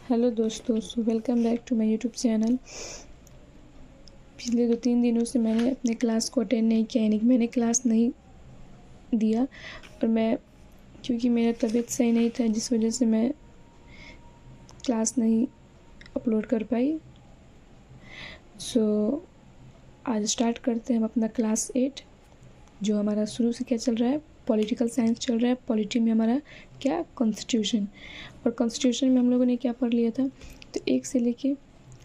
Hello दोस्तों, welcome back to my YouTube channel. पिछले 2-3 दिनों से मैंने अपने क्लास को अटेंड नहीं किया, यानी कि मैंने क्लास नहीं दिया। और क्योंकि मेरा तबीयत सही नहीं था, जिस वजह से मैं क्लास नहीं अपलोड कर पाई। आज स्टार्ट करते हैं हम अपना क्लास 8, जो हमारा शुरू से क्या चल रहा है, पॉलिटिकल साइंस चल रहा है। पॉलिटी में हमारा क्या, कॉन्स्टिट्यूशन। और कॉन्स्टिट्यूशन में हम लोगों ने क्या पढ़ लिया था, तो 1 से लेके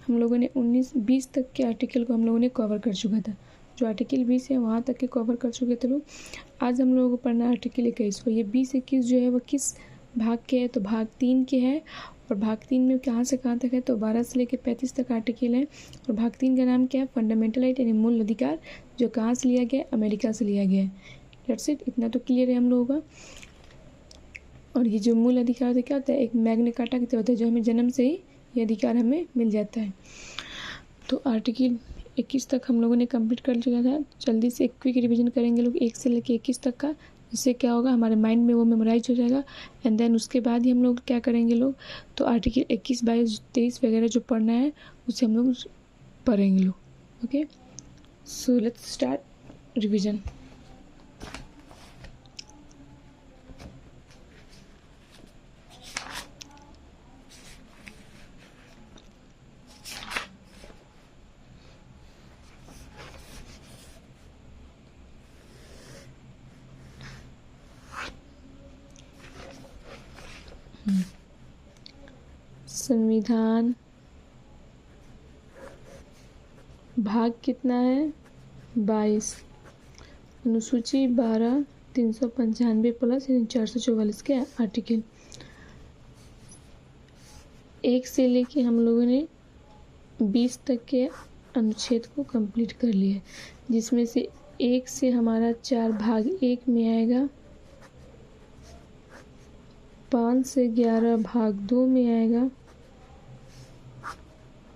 हम लोगों ने 19-20 तक के आर्टिकल को हम लोगों ने कवर कर चुका था। जो आर्टिकल 20 है वहाँ तक के कवर कर चुके थे लोग। आज हम लोगों को पढ़ना आर्टिकल 21 को। ये 20-21 जो है वो किस भाग के है, तो भाग 3 के है। और भाग 3 में कहाँ से कहाँ तक है, तो 12 से लेकर 35 तक आर्टिकल है। और भाग 3 का नाम क्या है, फंडामेंटल राइट, यानी मूल अधिकार, जो कहाँ से लिया गया, अमेरिका से लिया गया है। दैट्स इट, इतना तो क्लियर है हम लोगों का। और ये जो मूल अधिकार होता है, क्या होता है, एक मैग्ना कार्टा की तरह होता है, जो हमें जन्म से ही ये अधिकार हमें मिल जाता है। तो आर्टिकल 21 तक हम लोगों ने कंप्लीट कर चुका था। जल्दी से एक क्विक रिवीजन करेंगे लोग 1 से लेकर 21 तक का। इससे क्या होगा, हमारे माइंड में वो मेमोराइज हो जाएगा। एंड देन उसके बाद ही हम लोग क्या करेंगे लोग, तो आर्टिकल 21, 22, 23 वगैरह जो पढ़ना है उसे हम लोग पढ़ेंगे लोग। Okay, so let's start revision. संविधान भाग कितना है, 22। अनुसूची 12, 395 प्लस यानी 444 के आर्टिकल। 1 से लेके हम लोगों ने 20 तक के अनुच्छेद को कंप्लीट कर लिया, जिसमें से 1 से हमारा 4 भाग 1 में आएगा, 5 से 11 भाग 2 में आएगा,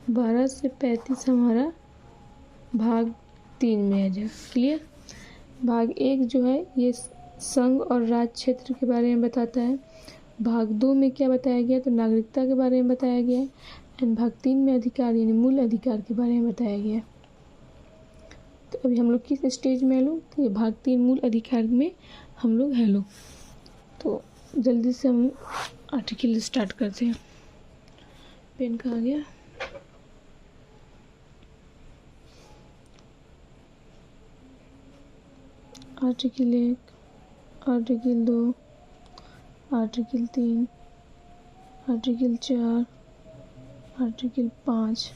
12 से 35 हमारा भाग 3 में आ जाएगा। क्लियर। भाग 1 जो है ये संघ और राज्य क्षेत्र के बारे में बताता है। भाग 2 में क्या बताया गया, तो नागरिकता के बारे में बताया गया है। एंड भाग 3 में अधिकार यानी मूल अधिकार के बारे में बताया गया है। तो अभी हम लोग किस स्टेज में है लोग, तो ये भाग 3 मूल अधिकार में हम लोग हैं लोग। तो जल्दी से हम आर्टिकल स्टार्ट करते हैं। पेन कहाँ गया। Article 1, article 2, article 3, article 4, article 5।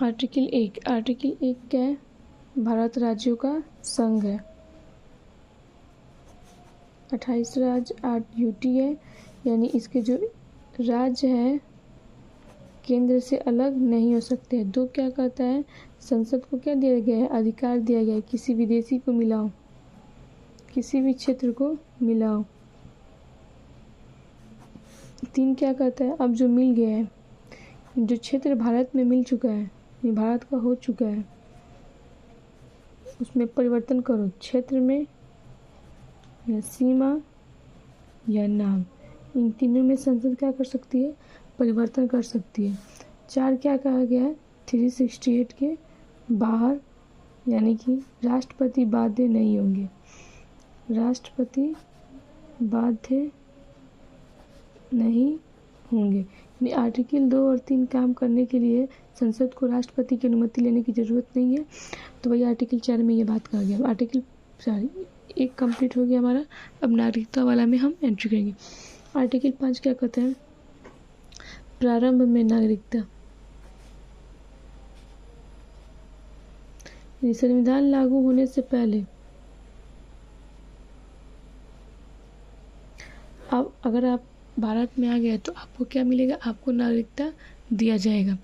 Article 1, article 1 क्या है, भारत राज्यों का संघ है। 28 राज्य, 8 यूटी है, यानी इसके जो राज्य है केंद्र से अलग नहीं हो सकते। 2 क्या कहता है, संसद को क्या दिया गया है, अधिकार दिया गया है, किसी विदेशी को मिलाओ, किसी भी क्षेत्र को मिलाओ। 3 क्या कहता है, अब जो मिल गया है, जो क्षेत्र भारत में मिल चुका है, ये भारत का हो चुका है, उसमें परिवर्तन करो, क्षेत्र में या सीमा या नाम। इन तीनों में संसद क्या कर सकती है, परिवर्तन कर सकती है। 4 क्या कहा गया है, 368 के बाहर, यानी कि राष्ट्रपति बाध्य नहीं होंगे, राष्ट्रपति बाध्य नहीं होंगे। यानी आर्टिकल 2 और 3 काम करने के लिए संसद को राष्ट्रपति की अनुमति लेने की ज़रूरत नहीं है। तो वही आर्टिकल 4 में ये बात कहा गया। आर्टिकल 1 कंप्लीट हो गया हमारा। अब नागरिकता वाला में हम एंट्री करेंगे। आर्टिकल 5 क्या कहते हैं, प्रारंभ में नागरिकता। संविधान लागू होने से पहले अब अगर आप भारत में आ गए तो आपको क्या मिलेगा, आपको नागरिकता दिया जाएगा।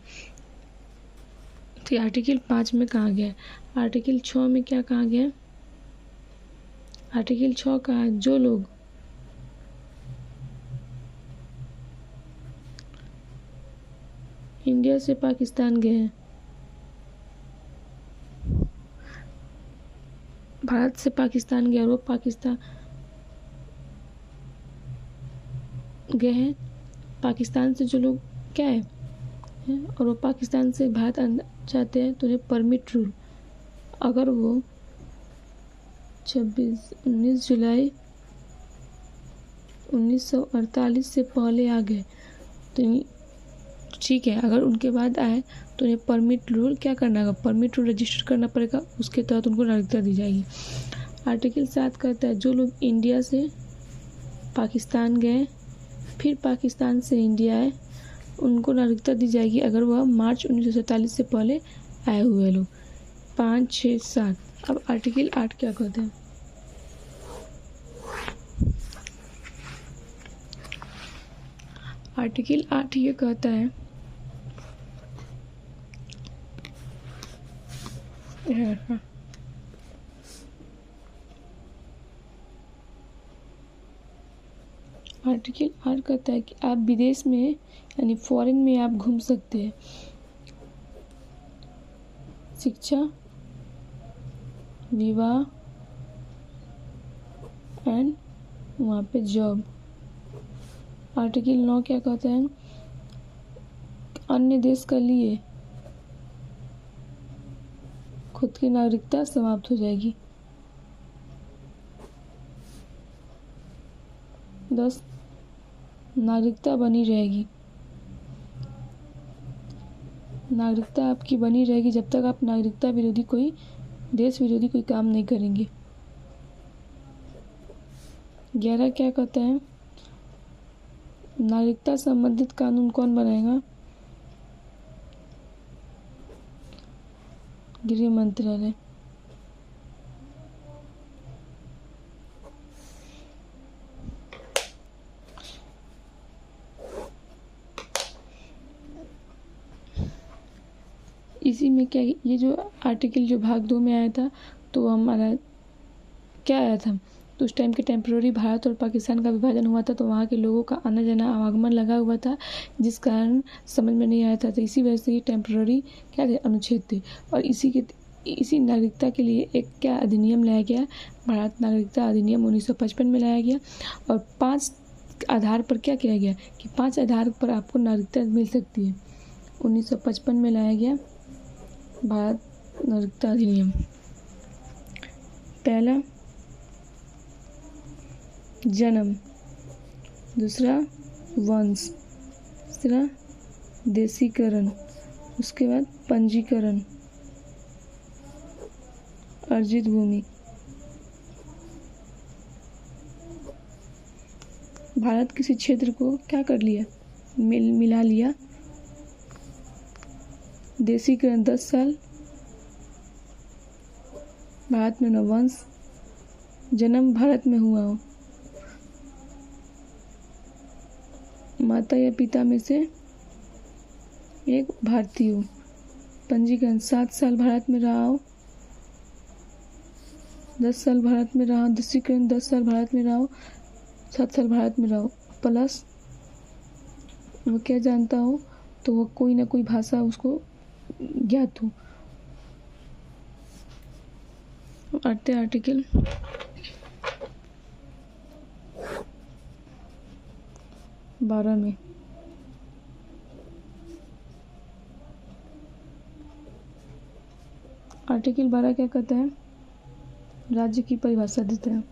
तो आर्टिकल 5 में कहा गया है। आर्टिकल 6 में क्या कहा गया है, आर्टिकल 6 कहा, जो लोग इंडिया से पाकिस्तान गए हैं, भारत से पाकिस्तान गया और वो पाकिस्तान गए हैं पाकिस्तान से जो लोग क्या है और वो पाकिस्तान से भारत आना चाहते हैं तो उन्हें परमिट रूल, अगर वो 19 जुलाई 1948 से पहले आ गए तो ठीक है, अगर उनके बाद आए तो उन्हें परमिट रूल क्या करना होगा, परमिट रूल रजिस्टर करना पड़ेगा, उसके तहत उनको नागरिकता दी जाएगी। आर्टिकल 7 कहता है जो लोग इंडिया से पाकिस्तान गए फिर पाकिस्तान से इंडिया आए उनको नागरिकता दी जाएगी अगर वह मार्च 1947 से पहले आए हुए लोग। 5, 6, 7। अब आर्टिकल 8 क्या कहते हैं? आर्टिकल 8 ये कहता है आर्टिकल 8 कहता है कि आप विदेश में यानी फॉरेन में आप घूम सकते हैं, शिक्षा, विवाह एंड वहाँ पे जॉब। आर्टिकल 9 क्या कहता है? अन्य देश के लिए खुद की नागरिकता समाप्त हो जाएगी। 10 नागरिकता बनी रहेगी। नागरिकता आपकी बनी रहेगी जब तक आप नागरिकता विरोधी कोई देश विरोधी कोई काम नहीं करेंगे। 11 क्या कहता है? नागरिकता संबंधित कानून कौन बनाएगा? गृह मंत्रालय। इसी में क्या ये जो आर्टिकल जो भाग 2 में आया था तो हमारा क्या आया था तो उस टाइम के टेम्प्रोरी भारत और पाकिस्तान का विभाजन हुआ था तो वहाँ के लोगों का आना जाना आवागमन लगा हुआ था जिस कारण समझ में नहीं आया था, तो इसी वजह से ये टेम्प्रोरी क्या थे, अनुच्छेद थे। और इसी नागरिकता के लिए एक क्या अधिनियम लाया गया, भारत नागरिकता अधिनियम 1955 में लाया गया और 5 आधार पर क्या किया गया कि 5 आधार पर आपको नागरिकता मिल सकती है। 1955 में लाया गया भारत नागरिकता अधिनियम। पहला जन्म, दूसरा वंश, तीसरा देशीकरण, उसके बाद पंजीकरण, अर्जित भूमि। भारत किसी क्षेत्र को क्या कर लिया, मिला लिया। देशीकरण 10 साल, भारत में न वंश, जन्म भारत में हुआ हो, माता या पिता में से एक भारतीय हो। पंजीकरण 7 साल भारत में रहा हो, 10 साल भारत में रहा हो। देशीकरण 10 साल भारत में रहा हो, 7 साल भारत में रहा हो, प्लस वो क्या जानता हो तो वो कोई ना कोई भाषा उसको ज्ञात हो। आते आर्टिकल 12 में आर्टिकल 12 क्या कहता है? राज्य की परिभाषा देता है।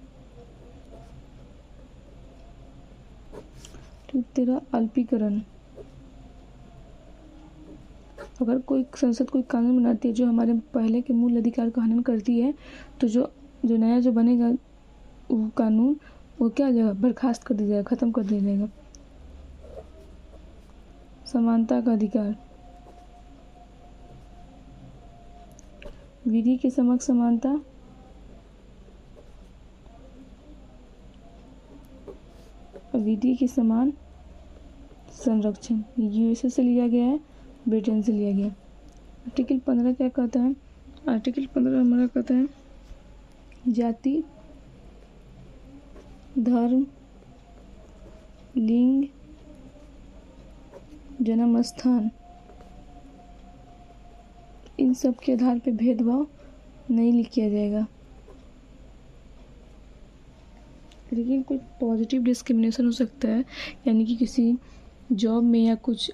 तेरा अल्पीकरण, अगर कोई संसद कोई कानून बनाती है जो हमारे पहले के मूल अधिकार का हनन करती है तो जो नया जो बनेगा वो कानून वो क्या हो जाएगा, बर्खास्त कर दिया जाएगा, ख़त्म कर दिया जाएगा। समानता का अधिकार, विधि के समक्ष समानता, विधि के समान संरक्षण। यूएसए से लिया गया है, ब्रिटेन से लिया गया। आर्टिकल 15 क्या कहता है? आर्टिकल 15 हमारा कहता है जाति, धर्म, लिंग, जन्म स्थान इन सब के आधार पर भेदभाव नहीं किया जाएगा। लेकिन कोई पॉजिटिव डिस्क्रिमिनेशन हो सकता है, यानी कि किसी जॉब में या कुछ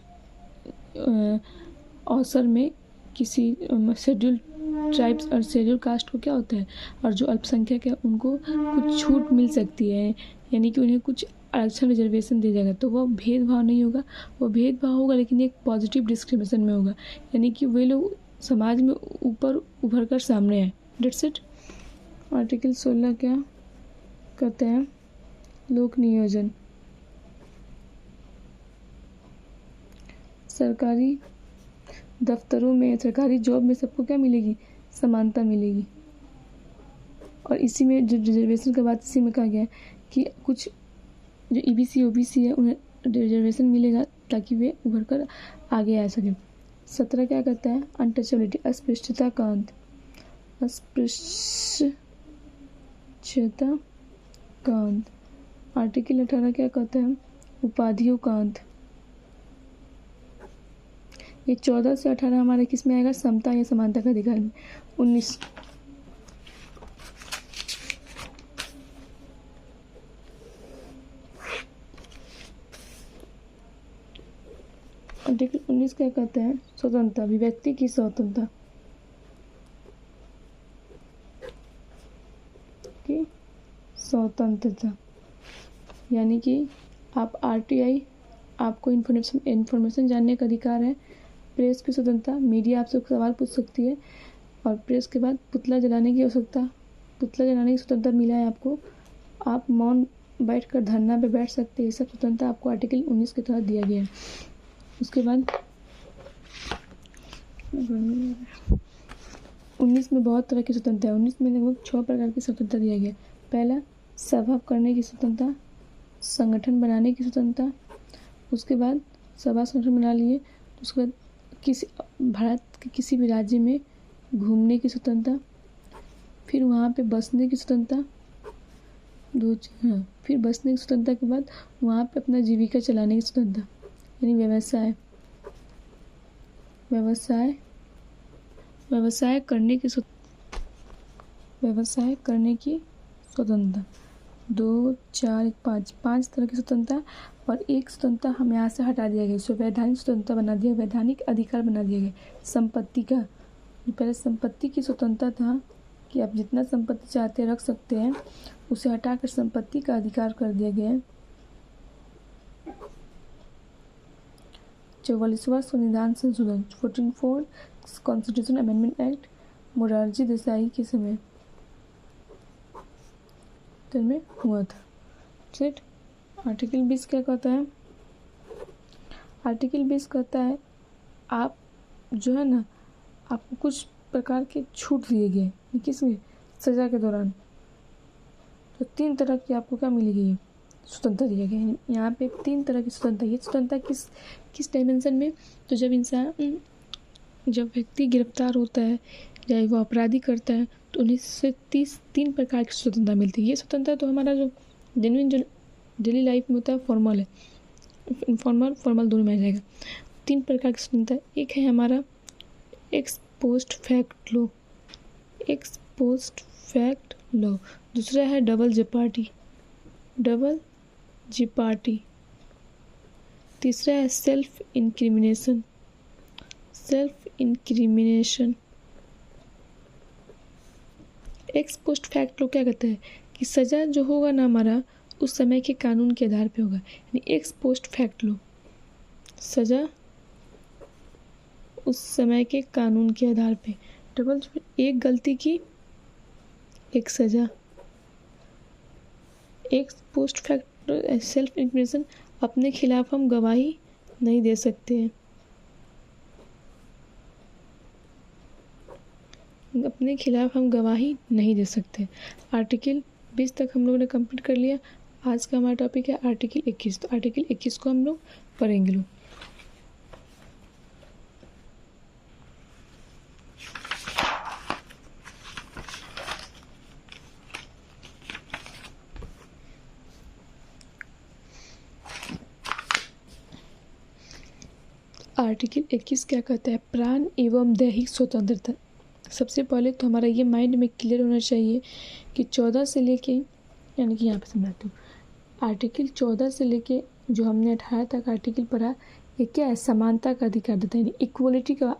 अवसर में किसी शेड्यूल ट्राइब्स और शेड्यूल कास्ट को क्या होता है, और जो अल्पसंख्यक है उनको कुछ छूट मिल सकती है, यानी कि उन्हें कुछ आरक्षण रिजर्वेशन दिया जाएगा। तो वो भेदभाव नहीं होगा, वो भेदभाव होगा लेकिन एक पॉजिटिव डिस्क्रिमिनेशन में होगा, यानी कि वे लोग समाज में ऊपर उभर कर सामने आए। That's it. आर्टिकल 16 क्या कहते हैं? लोक नियोजन। सरकारी दफ्तरों में, सरकारी जॉब में सबको क्या मिलेगी? समानता मिलेगी। और इसी में जो रिजर्वेशन का बात इसी में कहा गया है कि कुछ जो ईबीसी ओबीसी है उन्हें रिजर्वेशन मिलेगा ताकि वे उभर कर आगे आ सकें। 17 क्या कहता है? अनटचेबिलिटी, अस्पृश्यता का अंत। अस्पृश्यता का अंत। आर्टिकल 18 क्या कहता है? उपाधियों का अंत। ये 14 से 18 हमारे किस में आएगा? समता या समानता का अधिकार में। 19 आर्टिकल 19 क्या कहता है? स्वतंत्रता, अभिव्यक्ति की स्वतंत्रता की स्वतंत्रता, यानी कि आप आरटीआई, आपको इन्फॉर्मेशन जानने का अधिकार है। प्रेस की स्वतंत्रता, मीडिया आपसे सवाल पूछ सकती है। और प्रेस के बाद पुतला जलाने की आवश्यकता, पुतला जलाने की स्वतंत्रता मिला है आपको। आप मौन बैठकर धरना पे बैठ सकते हैं। ये सब स्वतंत्रता आपको आर्टिकल 19 के तहत दिया गया है। उसके बाद 19 में बहुत तरह की स्वतंत्रता है। 19 में लगभग 6 प्रकार की स्वतंत्रता दिया गया है। पहला, सभा करने की स्वतंत्रता, संगठन बनाने की स्वतंत्रता। उसके बाद सभा संगठन बना लिए, उसके बाद किसी भारत के किसी भी राज्य में घूमने की स्वतंत्रता, फिर वहाँ पे बसने की स्वतंत्रता, फिर बसने की स्वतंत्रता के बाद वहाँ पे अपना जीविका चलाने की स्वतंत्रता, यानी व्यवसाय करने की स्वतंत्रता। 2, 4, 5 तरह की स्वतंत्रता। और एक स्वतंत्रता हम यहाँ से हटा दिया गया, इसको वैधानिक स्वतंत्रता बना दिया, वैधानिक अधिकार बना दिया गया। संपत्ति का, पहले संपत्ति की स्वतंत्रता था कि आप जितना संपत्ति चाहते रख सकते हैं, उसे हटाकर संपत्ति का अधिकार कर दिया गया है। 44वां संविधान संशोधन 14 constitution amendment act Morarji Desai के समय में हुआ था। ठीक। आर्टिकल 20 क्या कहता है? आर्टिकल 20 कहता है आप जो है ना, आपको कुछ प्रकार के छूट दिए गए, किसमें? सज़ा के दौरान। तो 3 तरह की आपको क्या मिलेगी? स्वतंत्रता दिया गया है। यहाँ पे 3 तरह की स्वतंत्रता। ये स्वतंत्रता किस डायमेंशन में? तो जब व्यक्ति गिरफ्तार होता है या वो अपराधी करता है तो उन्हें से 3 प्रकार की स्वतंत्रता मिलती है। ये स्वतंत्रता तो हमारा जो जेन्युइन जो डेली लाइफ में होता है फॉर्मल है, फॉर्मल दोनों में आ जाएगा। 3 प्रकार की स्वतंत्रता। एक है हमारा एक्स पोस्ट फैक्ट लॉ, दूसरा है डबल जेपार्टी, तीसरा है self incrimination. X post fact law क्या कहता है कि सज़ा जो होगा ना हमारा उस समय के कानून के आधार पे होगा, यानी एक्स पोस्ट फैक्ट लॉ, सज़ा उस समय के कानून के आधार पे। डबल, एक गलती की एक सज़ा। X post fact self incrimination, अपने खिलाफ हम गवाही नहीं दे सकते हैं, आर्टिकल 20 तक हम लोगों ने कंप्लीट कर लिया। आज का हमारा टॉपिक है आर्टिकल 21। तो आर्टिकल 21 को हम लोग पढ़ेंगे लोग। आर्टिकल 21 क्या कहता है? प्राण एवं दैहिक स्वतंत्रता। सबसे पहले तो हमारा ये माइंड में क्लियर होना चाहिए कि 14 से लेके यानी कि यहाँ पे समझाती हूँ। आर्टिकल 14 से लेके जो हमने 18 तक आर्टिकल पढ़ा, ये क्या है, समानता का अधिकार देता है, यानी इक्वलिटी का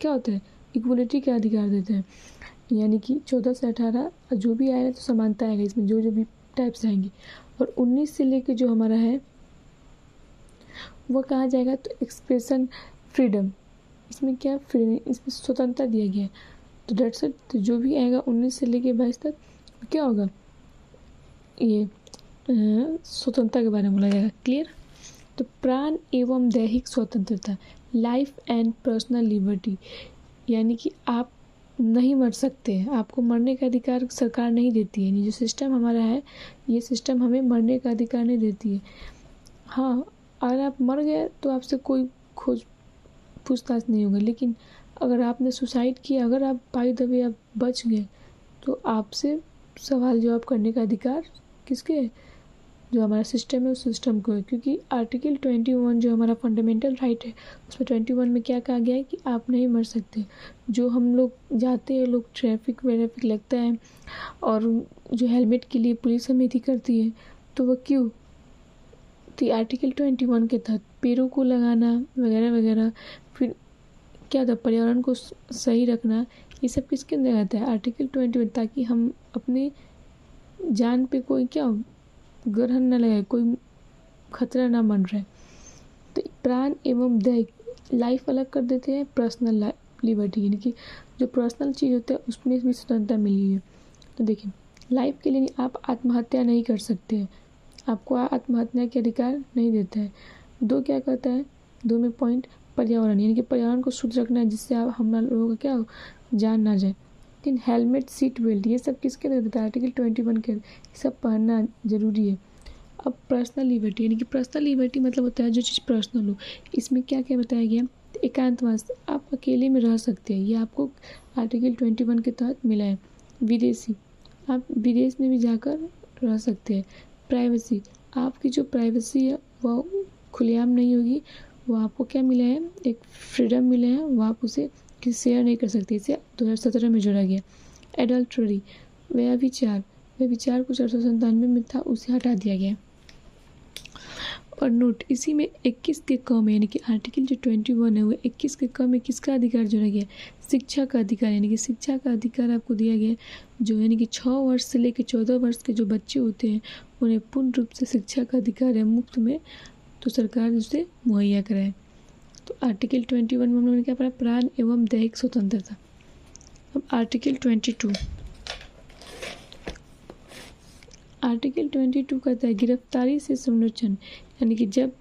क्या होता है, इक्वलिटी का अधिकार देता है। यानी कि 14 से 18 जो भी आएगा तो समानता आएगा इसमें, जो जो भी टाइप्स आएंगे। और 19 से लेके जो हमारा है वो कहाँ जाएगा, तो एक्सप्रेशन फ्रीडम, इसमें क्या फ्रीडम, इसमें स्वतंत्रता दिया गया है। तो डेट्स इट, तो जो भी आएगा 19 से लेके 22 तक क्या होगा, ये स्वतंत्रता के बारे में बोला जाएगा। क्लियर। तो प्राण एवं दैहिक स्वतंत्रता, लाइफ एंड पर्सनल लिबर्टी, यानी कि आप नहीं मर सकते हैं, आपको मरने का अधिकार सरकार नहीं देती है। यानी जो सिस्टम हमारा है, ये सिस्टम हमें मरने का अधिकार नहीं देती है। हाँ, अगर आप मर गए तो आपसे कोई पूछताछ नहीं होगा, लेकिन अगर आपने सुसाइड किया, अगर आप बाई द वे आप बच गए, तो आपसे सवाल जवाब करने का अधिकार किसके है, जो हमारा सिस्टम है उस सिस्टम को है। क्योंकि आर्टिकल 21 जो हमारा फंडामेंटल राइट है, उसमें 21 में क्या कहा गया है कि आप नहीं मर सकते। जो हम लोग जाते हैं, लोग ट्रैफिक वेरफिक लगता है, और जो हेलमेट के लिए पुलिस हमें करती है, तो वह क्यों, तो आर्टिकल 21 के तहत पेड़ों को लगाना वगैरह वगैरह, फिर क्या था, पर्यावरण को सही रखना, ये सब किसके अंदर आता है, आर्टिकल 21, ताकि हम अपने जान पे कोई क्या ग्रहण न लगाए, कोई खतरा ना बन रहा है। तो प्राण एवं दैहिक, लाइफ अलग कर देते हैं, पर्सनल लिबर्टी, यानी कि जो पर्सनल चीज़ होता है उसमें भी स्वतंत्रता मिली है। तो देखिए, लाइफ के लिए आप आत्महत्या नहीं कर सकते हैं, आपको आत्महत्या के अधिकार नहीं देता है। दो क्या कहता है, दो में पॉइंट पर्यावरण, यानी कि पर्यावरण को शुद्ध रखना है, जिससे आप हम लोगों का क्या जान ना जाए। लेकिन हेलमेट, सीट बेल्ट, ये सब किसके अंदर देता है, आर्टिकल 21 के, ये सब पहनना जरूरी है। अब पर्सनल लिबर्टी, यानी कि पर्सनल लिबर्टी मतलब होता है जो चीज़ पर्सनल हो। इसमें क्या क्या बताया गया, एकांतवास, आप अकेले में रह सकते हैं, ये आपको आर्टिकल 21 के तहत मिला है। विदेशी, आप विदेश में भी जाकर रह सकते हैं। प्राइवेसी, आपकी जो प्राइवेसी है वह खुलेआम नहीं होगी, वो आपको क्या मिला है, एक फ्रीडम मिला है, वो आप उसे किसी शेयर नहीं कर सकते। इसे 2017 में जोड़ा गया। एडल्ट्री, व्यभिचार कुछ 1897 में था, उसे हटा दिया गया। और नोट, इसी में 21 के कम है, यानी कि आर्टिकल जो 21 है वो 21 के कम है, किसका अधिकार जोड़ा गया, शिक्षा का अधिकार, यानी कि शिक्षा का अधिकार आपको दिया गया, जो यानी कि 6 वर्ष से लेकर 14 वर्ष के जो बच्चे होते हैं उन्हें पूर्ण रूप से शिक्षा का अधिकार है, मुफ्त में, तो सरकार उसे मुहैया कराए। तो आर्टिकल 21 में हम लोगों ने क्या पढ़ा, प्राण एवं दैहिक स्वतंत्रता। अब आर्टिकल 22, आर्टिकल 22 कहता है गिरफ्तारी से संरक्षण, यानी कि जब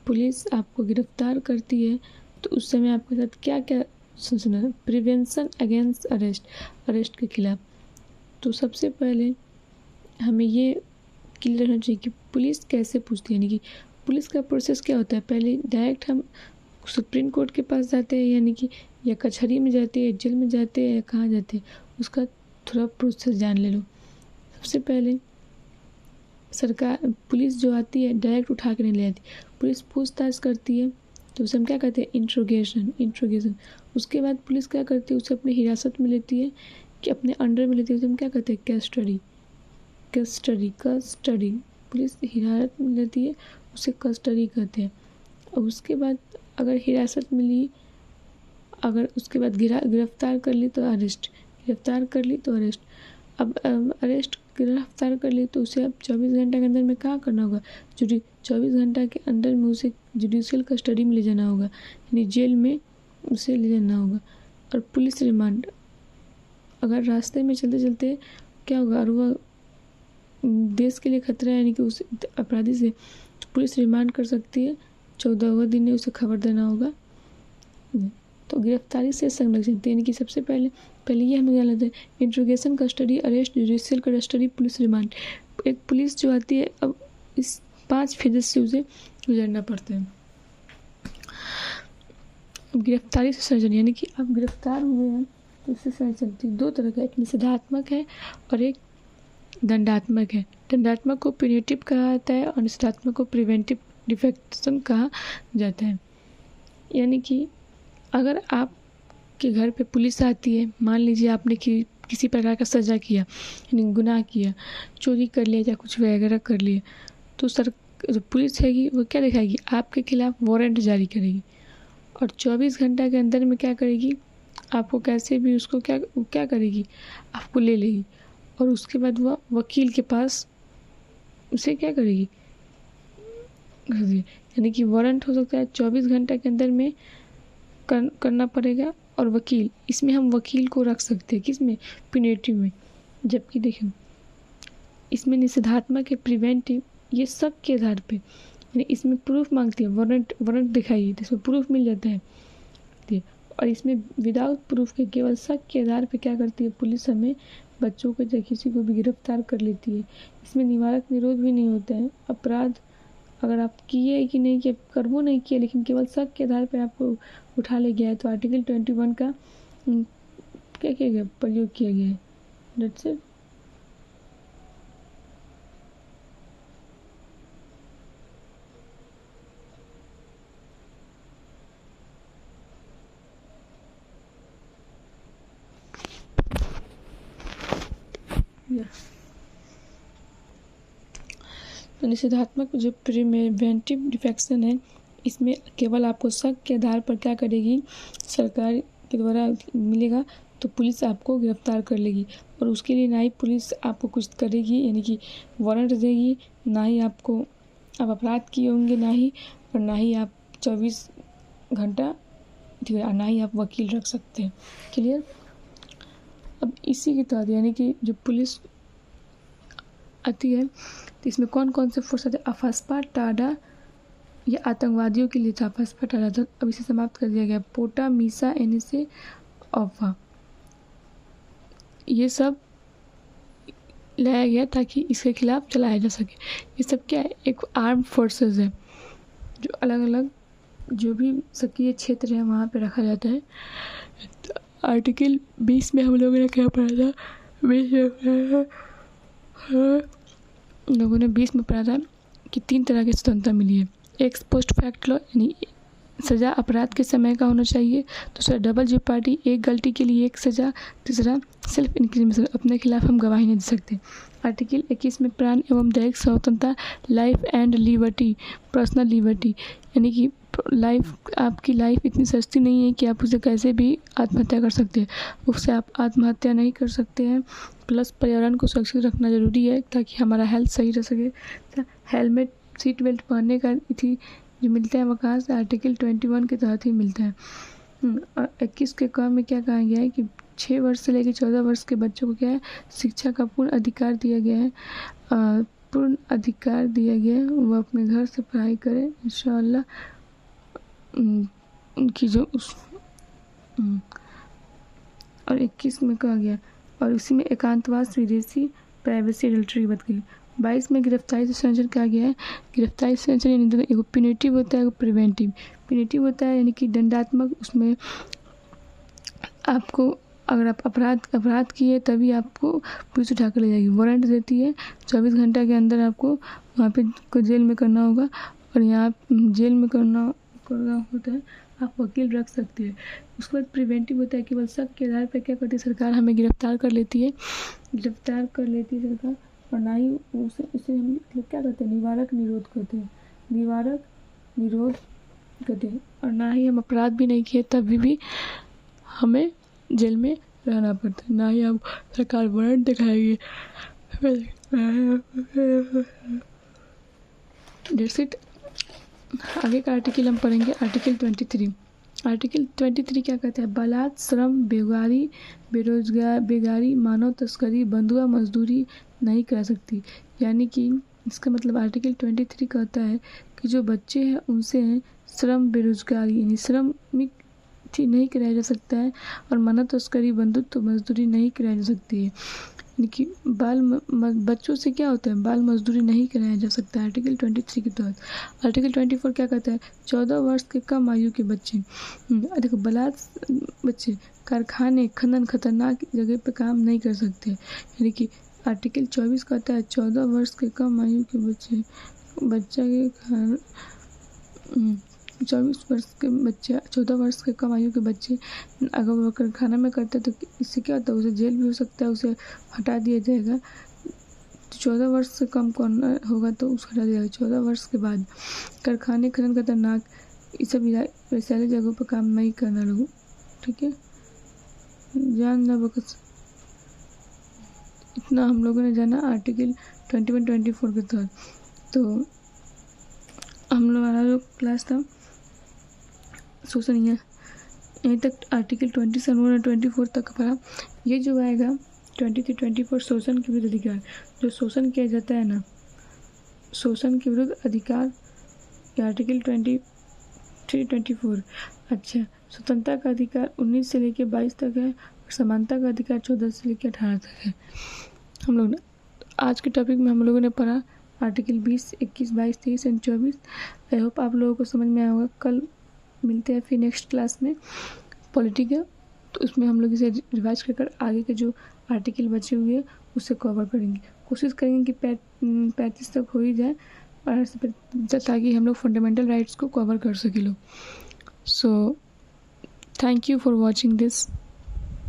पुलिस आपको गिरफ्तार करती है तो उस समय आपके साथ क्या क्या सुना, प्रिवेंशन अगेंस्ट अरेस्ट के खिलाफ। तो सबसे पहले हमें ये क्लियर रहना चाहिए कि पुलिस कैसे पूछती है, यानी कि पुलिस का प्रोसेस क्या होता है। पहले डायरेक्ट हम सुप्रीम कोर्ट के पास जाते हैं, यानी कि या कचहरी में जाते हैं, जेल में जाते हैं, या कहाँ जाते हैं, उसका थोड़ा प्रोसेस जान ले लो। सबसे पहले सरकार पुलिस जो आती है डायरेक्ट उठा के नहीं ले जाती, पुलिस पूछताछ करती है, तो उसे हम क्या कहते हैं, इंट्रोगेशन। उसके बाद पुलिस क्या करती है, उसे अपनी हिरासत में लेती है, कि अपने अंडर में लेती है, उसे हम क्या कहते हैं, कस्टडी। पुलिस हिरासत में लेती है, उसे कस्टडी कहते हैं। और उसके बाद अगर हिरासत मिली, अगर उसके बाद गिरफ्तार कर ली तो अरेस्ट, अब अरेस्ट गिरफ्तार कर ली तो उसे अब 24 घंटा के अंदर में क्या करना होगा, 24 घंटा के अंदर में उसे जुडिशियल कस्टडी में ले जाना होगा, यानी जेल में उसे ले जाना होगा। और पुलिस रिमांड, अगर रास्ते में चलते चलते क्या होगा, और वह देश के लिए खतरा है, यानी कि उस अपराधी से, तो पुलिस रिमांड कर सकती है, 14वें दिन में उसे खबर देना होगा। तो गिरफ्तारी से संरक्षण, यानी कि सबसे पहले ये हमें क्या लगता है, interrogation, custody, arrest, judicial custody, police remand. एक पुलिस जो आती है, अब इस 5 फेजेस से उसे गुजरना पड़ता है। गिरफ्तारी से संरक्षण, यानी कि आप गिरफ्तार हुए हैं तो इससे संरक्षण 2 तरह का, एक निषेधात्मक है और एक दंडात्मक है। दंडात्मक को प्यूनिटिव कहा जाता है और निषेधात्मक को प्रिवेंटिव डिफेक्शन कहा जाता है। यानी कि अगर आपके घर पे पुलिस आती है, मान लीजिए आपने किसी प्रकार का सज़ा किया, यानी गुनाह किया, चोरी कर लिया या कुछ वगैरह कर लिया, तो जो पुलिस हैगी वो क्या दिखाएगी, आपके खिलाफ़ वारंट जारी करेगी और 24 घंटा के अंदर में क्या करेगी, आपको कैसे भी उसको क्या करेगी, आपको ले लेगी और उसके बाद वह वकील के पास उसे क्या करेगी, यानी कि वारंट हो सकता है 24 घंटा के अंदर में करना पड़ेगा। और वकील, इसमें हम वकील को रख सकते हैं, किस में, प्यूनिटिव में। जबकि देखिए इसमें निषेधात्मक है, प्रिवेंटिव, ये सब के आधार पे, यानी इसमें प्रूफ मांगती है, वारंट दिखाइए तो इसमें प्रूफ मिल जाता है। और इसमें विदाउट प्रूफ के केवल शक के आधार पे क्या करती है पुलिस, हमें बच्चों को या किसी को भी गिरफ्तार कर लेती है। इसमें निवारक निरोध भी नहीं होता है। अपराध अगर आप किए कि नहीं किए, करबो नहीं किए, लेकिन केवल शक के आधार पर आपको उठा ले गया है, तो आर्टिकल 21 का क्या किया गया, प्रयोग किया गया है। That's it. तो निषेधात्मक जो प्रिवेंटिव डिफेक्शन है, इसमें केवल आपको शक के आधार पर क्या करेगी, सरकार के द्वारा मिलेगा तो पुलिस आपको गिरफ्तार कर लेगी। और उसके लिए ना ही पुलिस आपको कुछ करेगी, यानी कि वारंट देगी, ना ही आपको आप अपराध किए होंगे, ना ही आप 24 घंटा, ना ही आप वकील रख सकते हैं। क्लियर। अब इसी के तहत यानी कि जो पुलिस आती है तो इसमें कौन कौन से फोर्स आते हैं, अफस्पा टाडा, ये आतंकवादियों के लिए था, अफस्पा टाडा था, अब इसे समाप्त कर दिया गया। पोटा, मीसा, एनएसए, ऑफा, ये सब लाया गया ताकि इसके खिलाफ चलाया जा सके। ये सब क्या है, एक आर्म फोर्सेस है जो अलग अलग जो भी सक्रिय क्षेत्र है वहाँ पे रखा जाता है। तो आर्टिकल 20 में हम लोगों ने क्या पढ़ा था, 20 में पढ़ा था कि 3 तरह की स्वतंत्रता मिली है। एक पोस्ट फैक्ट लॉ, यानी सज़ा अपराध के समय का होना चाहिए। दूसरा डबल जेपार्डी, एक गलती के लिए एक सज़ा। तीसरा सेल्फ इंक्रिमिनेशन, अपने खिलाफ हम गवाही नहीं दे सकते। आर्टिकल 21 में प्राण एवं दैहिक स्वतंत्रता, life and liberty, personal liberty, यानी कि लाइफ, आपकी लाइफ इतनी सस्ती नहीं है कि आप उसे कैसे भी आत्महत्या कर सकते हैं, उससे आप आत्महत्या नहीं कर सकते हैं। प्लस पर्यावरण को सुरक्षित रखना ज़रूरी है ताकि हमारा हेल्थ सही रह सके। हेलमेट, सीट बेल्ट पहनने का थी जो मिलता है वो कहाँ से, आर्टिकल 21 के तहत ही मिलता है। और 21 के काम में क्या कहा गया है कि 6 वर्ष से लेकर 14 वर्ष के बच्चों को क्या है, शिक्षा का पूर्ण अधिकार दिया गया है। पूर्ण अधिकार दिया गया है, वो अपने घर से पढ़ाई करें इंशाअल्लाह। उनकी जो और 21 में कहा गया, और इसी में एकांतवास, विदेशी, प्राइवेसी, एडल्ट्री बात की। 22 में गिरफ्तारी से संरक्षण कहा गया है। गिरफ्तारी से संरक्षण यानी दोनों, एगो प्यूनिटिव होता है, एगो प्रिवेंटिव। प्यूनिटिव होता है यानी कि दंडात्मक, उसमें आपको अगर आप अपराध किए तभी आपको पुलिस उठा कर ले जाएगी, वारंट देती है, 24 घंटा के अंदर आपको वहाँ पे जेल में करना होगा। और यहाँ जेल में करना होता है, आप वकील रख सकते हैं। उसके बाद प्रिवेंटिव होता है, केवल शक के आधार पर क्या करती है सरकार, हमें गिरफ्तार कर लेती है सरकार। और ना ही उसे हम लोग क्या करते हैं, निवारक निरोध करते हैं। और ना ही हम अपराध भी नहीं किए तभी भी हमें जेल में रहना पड़ता है, ना ही हम सरकार वारंट दिखाएगी। That's it. आगे का आर्टिकल हम पढ़ेंगे, आर्टिकल 23। आर्टिकल 23 क्या कहता है, बलात्, श्रम, बेगारी, मानव तस्करी, बंधुआ मजदूरी नहीं करा सकती। यानी कि इसका मतलब आर्टिकल 23 कहता है कि जो बच्चे हैं उनसे श्रम, बेरोजगारी यानी श्रमिक नहीं कराया जा सकता है, और मानव तस्करी, बंधुत्व मजदूरी नहीं कराई जा सकती है। यानी कि बच्चों से क्या होता है, बाल मजदूरी नहीं कराया जा सकता है आर्टिकल 23 के तहत। आर्टिकल 24 क्या कहता है, 14 वर्ष के कम आयु के बच्चे, देखो बलात् बच्चे कारखाने, खनन, खतरनाक जगह पे काम नहीं कर सकते। यानी कि आर्टिकल 24 कहता है 14 वर्ष के कम आयु के बच्चा के 24 वर्ष के बच्चे, 14 वर्ष के कम आयु के बच्चे अगर वो कारखाना में करते तो इससे क्या होता है, उसे जेल भी हो सकता है, उसे हटा दिया जाएगा। 14 वर्ष से कम कौन होगा तो उसको हटा दिया जाएगा। 14 वर्ष के बाद कारखाने खनन खतरनाक, ये सब वैशाली जगहों पर काम नहीं करना लोगों, ठीक है। जानना बकस इतना हम लोगों ने जाना आर्टिकल 21-24 के तहत। तो हम लोग हमारा जो क्लास था शोषण यहीं तक आर्टिकल 27 और 24 तक पढ़ा। ये जो आएगा 23-24 शोषण के विरुद्ध अधिकार, जो शोषण किया जाता है ना, शोषण के विरुद्ध अधिकार, ये आर्टिकल 23-24। अच्छा, स्वतंत्रता का अधिकार 19 से लेकर 22 तक है और समानता का अधिकार 14 से लेकर 18 तक है। हम लोग आज के टॉपिक में हम लोगों ने पढ़ा आर्टिकल 20, 21, 22, 23 एंड 24। आई होप आप लोगों को समझ में आया होगा। कल मिलते हैं फिर नेक्स्ट क्लास में पॉलिटिकल, तो उसमें हम लोग इसे रिवाइज कर आगे के जो आर्टिकल बचे हुए हैं उसे कवर करेंगे। कोशिश करेंगे कि 35 तक हो ही जाए और ताकि हम लोग फंडामेंटल राइट्स को कवर कर सके लोग। So thank you for watching this.